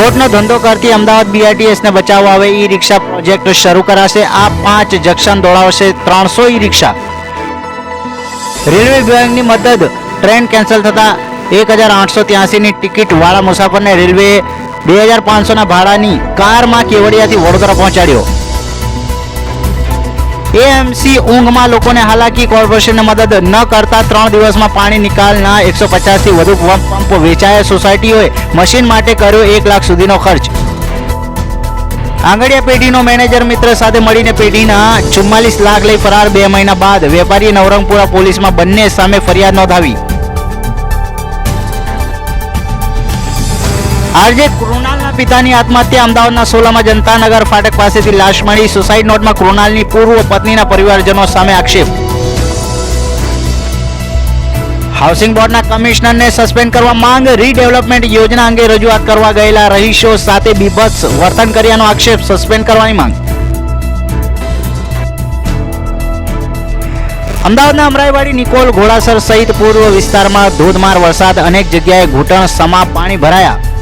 ખોટનો ધંધો કરતી અમદાવાદ બીઆરટીએસને બચાવવા હવે ઈ રિક્ષા પ્રોજેક્ટ શરૂ કરાશે। આ 5 જંકશન દોડાવશે 300 ઈ રિક્ષા। રેલવે વિભાગની મદદ ટ્રેન કેન્સલ થતા 1883ની ટિકિટ વાળા મુસાફરને રેલવે 2500ના ભાડાની કારમાં કેવડિયાથી વડોદરા પહોંચાડ્યો। એએમસી ઊંઘમાં લોકોને હાલાકી, કોર્પોરેશનને મદદ ન કરતા 3 દિવસમાં પાણી નિકાલના 150થી વધુ પંપ વેચાયા। સોસાયટીઓએ મશીન માટે કર્યો 1 લાખ સુધીનો ખર્ચ। આંગડિયા પેઢીનો મેનેજર મિત્ર સાથે મળીને પેઢીના 44 લાખ લઈ ફરાર। 2 મહિના બાદ વેપારીએ નવરંગપુરા પોલીસમાં બંને સામે ફરિયાદ નોંધાવી। આરજે કૃણાલના પિતાની આત્મહત્યા। અમદાવાદના સોલામાં જનતાનગર ફાટક પાસેથી લાશ મળી। સુસાઇડ નોટમાં કૃણાલની પૂર્વ પત્નીના પરિવારજનો સામે આક્ષેપ। હાઉસિંગ બોર્ડના કમિશનરને સસ્પેન્ડ કરવા માંગ। રીડેવલપમેન્ટ યોજના અંગે રજૂઆત કરવા ગયેલા રહીશો સાથે બીભત્સ વર્તન કર્યાનો આક્ષેપ। સસ્પેન્ડ કરવાની માંગ। અમદાવાદના અમરાઈવાડી, નિકોલ, ઘોડાસર સહિત પૂર્વ વિસ્તારમાં ધોધમાર વરસાદ। અનેક જગ્યાએ ઘૂંટણ સમા પાણી ભરાયા।